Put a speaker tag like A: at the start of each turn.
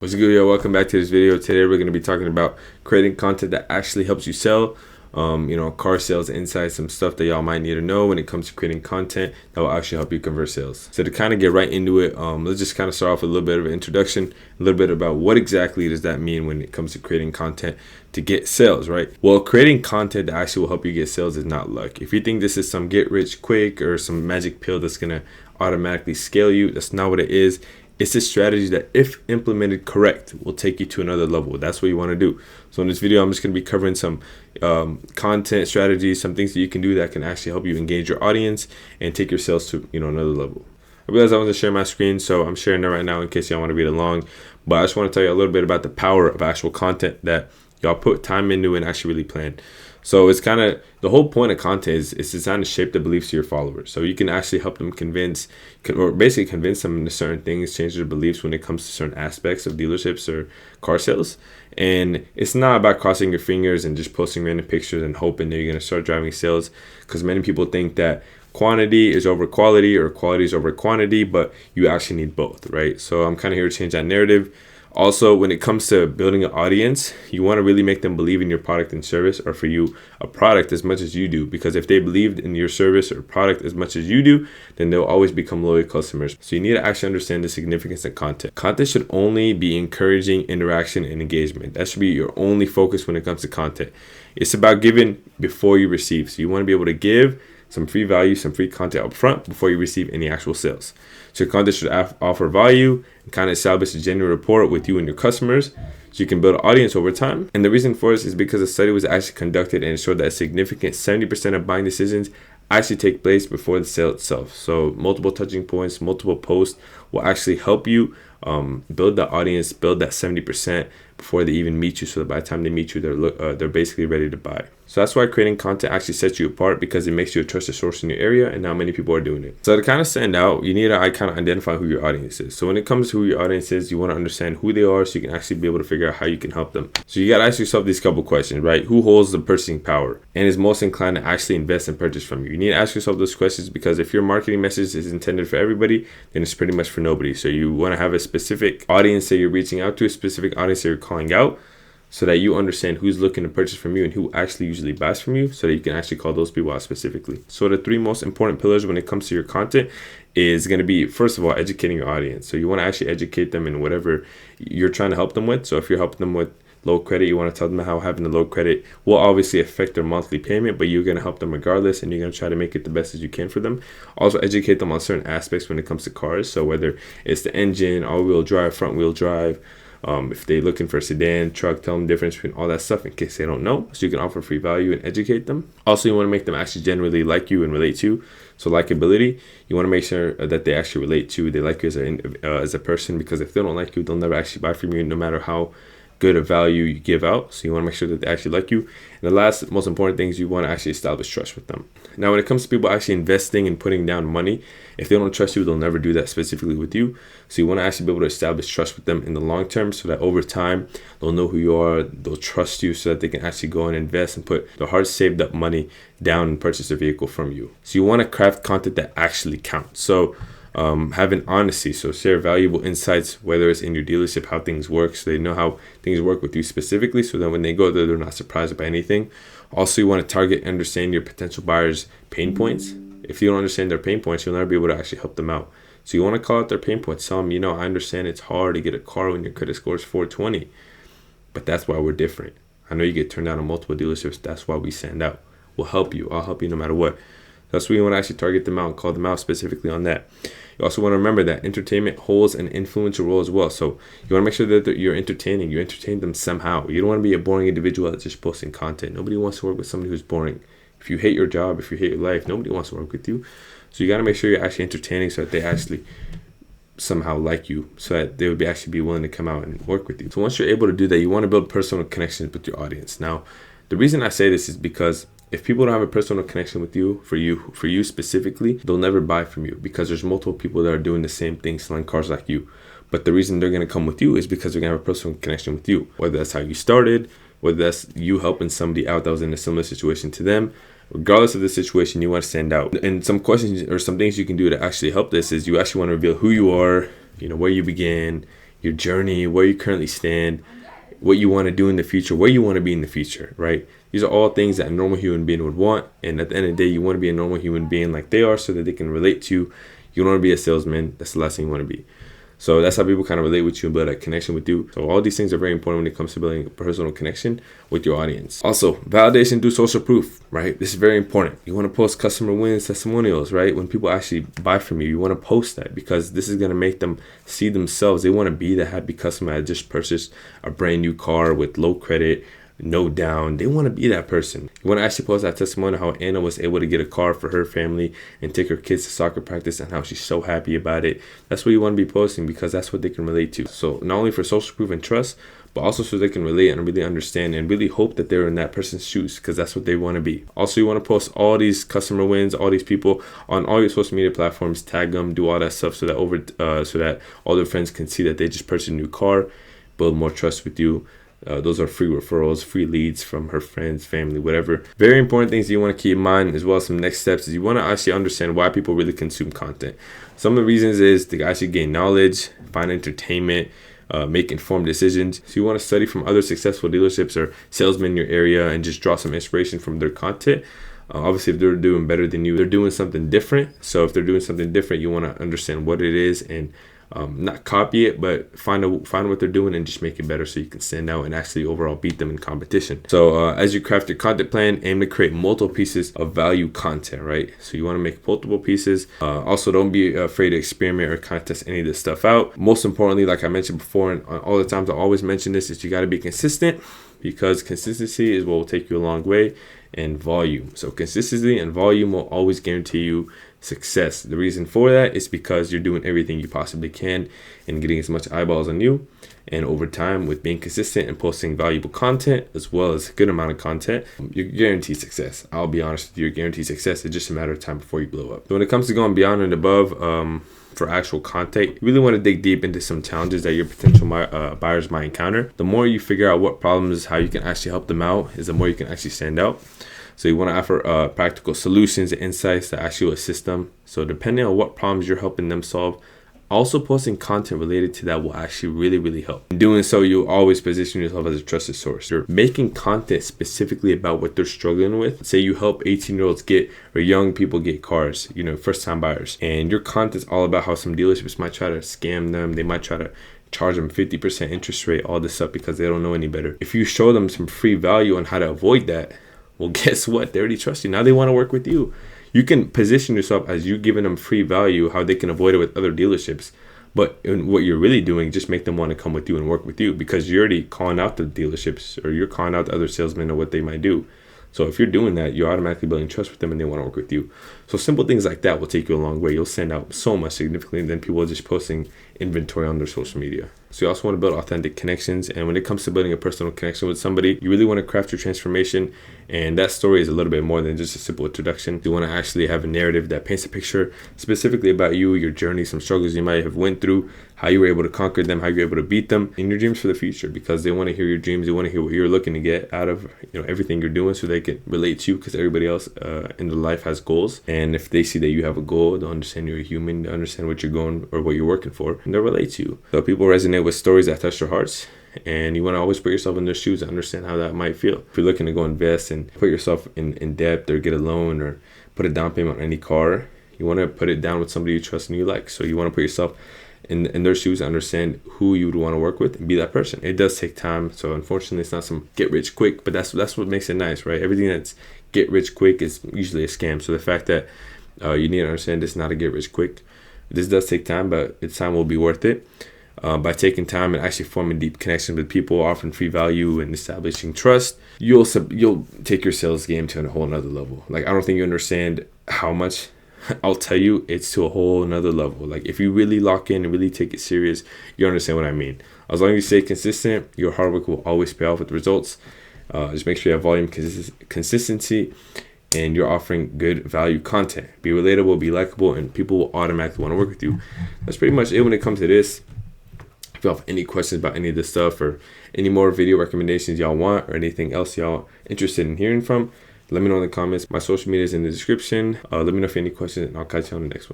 A: What's good, yo? Welcome back to this video. Today we're going to be talking about creating content that actually helps you sell. Car sales insights, some stuff that y'all might need to know when it comes to creating content that will actually help you convert sales. So to kind of get right into it, let's just kind of start off with a little bit of an introduction, a little bit about what exactly does that mean when it comes to creating content to get sales, right? Well, creating content that actually will help you get sales is not luck. If you think this is some get rich quick or some magic pill that's going to automatically scale you, that's not what it is. It's a strategy that, if implemented correct, will take you to another level. That's what you want to do. So in this video, I'm just going to be covering some content strategies, some things that you can do that can actually help you engage your audience and take your sales to another level. I realized I want to share my screen, so I'm sharing it right now in case y'all want to read along. But I just want to tell you a little bit about the power of actual content that y'all put time into and actually really plan. So it's kind of the whole point of content is it's designed to shape the beliefs of your followers. So you can actually help them convince them into certain things, change their beliefs when it comes to certain aspects of dealerships or car sales. And it's not about crossing your fingers and just posting random pictures and hoping that you're going to start driving sales, because many people think that quantity is over quality or quality is over quantity, but you actually need both, right? So I'm kind of here to change that narrative. Also, when it comes to building an audience, you want to really make them believe in your product and service, or for you, a product as much as you do. Because if they believed in your service or product as much as you do, then they'll always become loyal customers. So you need to actually understand the significance of content. Content should only be encouraging interaction and engagement. That should be your only focus when it comes to content. It's about giving before you receive. So you want to be able to give some free value, some free content up front before you receive any actual sales. So your content should offer value and kind of establish a genuine rapport with you and your customers, so you can build an audience over time. And the reason for this is because a study was actually conducted and it showed that a significant 70% of buying decisions actually take place before the sale itself. So multiple touching points, multiple posts will actually help you build the audience, build that 70% before they even meet you, so that by the time they meet you, they're basically ready to buy. So that's why creating content actually sets you apart, because it makes you a trusted source in your area, and not many people are doing it. So to kind of stand out, you need to kind of identify who your audience is. So when it comes to who your audience is, you want to understand who they are so you can actually be able to figure out how you can help them. So you got to ask yourself these couple questions, right? Who holds the purchasing power and is most inclined to actually invest and purchase from you? You need to ask yourself those questions, because if your marketing message is intended for everybody, then it's pretty much for nobody. So you want to have a specific audience that you're reaching out to, a specific audience that you're calling out, so that you understand who's looking to purchase from you and who actually usually buys from you, so that you can actually call those people out specifically. So the three most important pillars when it comes to your content is going to be, first of all, educating your audience. So you want to actually educate them in whatever you're trying to help them with. So if you're helping them with low credit, you want to tell them how having the low credit will obviously affect their monthly payment, but you're going to help them regardless, and you're going to try to make it the best as you can for them. Also educate them on certain aspects when it comes to cars. So whether it's the engine, all-wheel drive, front-wheel drive, if they're looking for a sedan, truck, tell them the difference between all that stuff in case they don't know, so you can offer free value and educate them. Also, you want to make them actually genuinely like you and relate to you. So likability, you want to make sure that they actually relate to you, they like you as a person, because if they don't like you, they'll never actually buy from you, no matter how good a value you give out. So you want to make sure that they actually like you. And the last most important thing is you want to actually establish trust with them. Now, when it comes to people actually investing and putting down money, if they don't trust you, they'll never do that specifically with you. So you want to actually be able to establish trust with them in the long term, so that over time they'll know who you are, they'll trust you, so that they can actually go and invest and put their hard saved up money down and purchase a vehicle from you. So you want to craft content that actually counts. So having honesty, so share valuable insights, whether it's in your dealership, how things work, so they know how things work with you specifically, so that when they go there, they're not surprised by anything. Also, you want to target and understand your potential buyers' pain points. If you don't understand their pain points, you'll never be able to actually help them out. So you want to call out their pain points. Tell them, I understand it's hard to get a car when your credit score is 420, but that's why we're different. I know you get turned down on multiple dealerships. That's why we stand out. We'll help you. I'll help you no matter what. That's why you want to actually target them out and call them out specifically on that. You also want to remember that entertainment holds an influential role as well. So you want to make sure that you're entertaining. You entertain them somehow. You don't want to be a boring individual that's just posting content. Nobody wants to work with somebody who's boring. If you hate your job, if you hate your life, nobody wants to work with you. So you got to make sure you're actually entertaining, so that they actually somehow like you, so that they would actually be willing to come out and work with you. So once you're able to do that, you want to build personal connections with your audience. Now, the reason I say this is because if people don't have a personal connection with you, for you specifically, they'll never buy from you, because there's multiple people that are doing the same thing, selling cars like you. But the reason they're going to come with you is because they're going to have a personal connection with you. Whether that's how you started, whether that's you helping somebody out that was in a similar situation to them. Regardless of the situation, you want to stand out. And some questions or some things you can do to actually help this is you actually want to reveal who you are, where you began, your journey, where you currently stand, what you want to do in the future, where you want to be in the future, right? These are all things that a normal human being would want. And at the end of the day, you want to be a normal human being like they are so that they can relate to you. You don't want to be a salesman. That's the last thing you want to be. So that's how people kind of relate with you and build a connection with you. So all these things are very important when it comes to building a personal connection with your audience. Also, validation through social proof, right? This is very important. You want to post customer wins, testimonials, right? When people actually buy from you, you want to post that because this is going to make them see themselves. They want to be the happy customer that just purchased a brand new car with low credit, no down. They want to be that person. You want to actually post that testimony how Anna was able to get a car for her family and take her kids to soccer practice and how she's so happy about it. That's what you want to be posting because that's what they can relate to. So not only for social proof and trust, but also so they can relate and really understand and really hope that they're in that person's shoes because that's what they want to be. Also, you want to post all these customer wins, all these people on all your social media platforms, tag them, do all that stuff so that all their friends can see that they just purchased a new car, build more trust with you. Those are free referrals, free leads from her friends, family, whatever. Very important things you want to keep in mind, as well as some next steps, is you want to actually understand why people really consume content. Some of the reasons is to actually gain knowledge, find entertainment, make informed decisions. So you want to study from other successful dealerships or salesmen in your area and just draw some inspiration from their content. Obviously, if they're doing better than you, they're doing something different. So if they're doing something different, you want to understand what it is and not copy it, but find what they're doing and just make it better so you can stand out and actually overall beat them in competition. So as you craft your content plan, aim to create multiple pieces of value content, right? So you want to make multiple pieces. Also, don't be afraid to experiment or contest any of this stuff out. Most importantly, like I mentioned before, and all the times I always mention this, is you got to be consistent because consistency is what will take you a long way, and volume. So consistency and volume will always guarantee you success. The reason for that is because you're doing everything you possibly can and getting as much eyeballs on you. And over time, with being consistent and posting valuable content as well as a good amount of content, you're guaranteed success. I'll be honest with you, you're guaranteed success. It's just a matter of time before you blow up. So when it comes to going beyond and above for actual content, you really want to dig deep into some challenges that your potential buyers might encounter. The more you figure out what problems, how you can actually help them out, is the more you can actually stand out. So you want to offer practical solutions and insights that actually assist them. So depending on what problems you're helping them solve, also posting content related to that will actually really help. In doing so, you'll always position yourself as a trusted source. You're making content specifically about what they're struggling with. Say you help 18-year-olds or young people get cars, first-time buyers. And your content's all about how some dealerships might try to scam them. They might try to charge them 50% interest rate, all this stuff because they don't know any better. If you show them some free value on how to avoid that, well, guess what? They already trust you. Now they want to work with you. You can position yourself as you giving them free value, how they can avoid it with other dealerships. But in what you're really doing, just make them want to come with you and work with you because you're already calling out the dealerships or you're calling out the other salesmen or what they might do. So if you're doing that, you're automatically building trust with them and they want to work with you. So simple things like that will take you a long way. You'll stand out so much significantly than people just posting inventory on their social media. So you also want to build authentic connections. And when it comes to building a personal connection with somebody, you really want to craft your transformation. And that story is a little bit more than just a simple introduction. You want to actually have a narrative that paints a picture specifically about you, your journey, some struggles you might have went through, how you were able to conquer them, how you were able to beat them, and your dreams for the future, because they want to hear your dreams. They want to hear what you're looking to get out of everything you're doing so they can relate to you because everybody else in their life has goals. And if they see that you have a goal, they'll understand you're a human, they understand what you're going or what you're working for, and they'll relate to you. So people resonate with stories that touch their hearts. And you want to always put yourself in their shoes and understand how that might feel. If you're looking to go invest and put yourself in debt or get a loan or put a down payment on any car, you want to put it down with somebody you trust and you like. So you want to put yourself in their shoes and understand who you would want to work with and be that person. It does take time. So unfortunately, it's not some get rich quick, but that's what makes it nice, right? Everything that's get rich quick is usually a scam. So the fact that you need to understand this is not a get rich quick. This does take time, but its time will be worth it. By taking time and actually forming deep connections with people, offering free value and establishing trust, you'll take your sales game to a whole nother level. Like, I don't think you understand how much. I'll tell you, it's to a whole nother level. Like, if you really lock in and really take it serious, you understand what I mean. As long as you stay consistent, your hard work will always pay off with results. Just make sure you have volume, consistency, and you're offering good value content. Be relatable, be likable, and people will automatically want to work with you. That's pretty much it when it comes to this. If you have any questions about any of this stuff or any more video recommendations y'all want or anything else y'all interested in hearing from, let me know in the comments. My social media is in the description. Let me know if you have any questions and I'll catch you on the next one.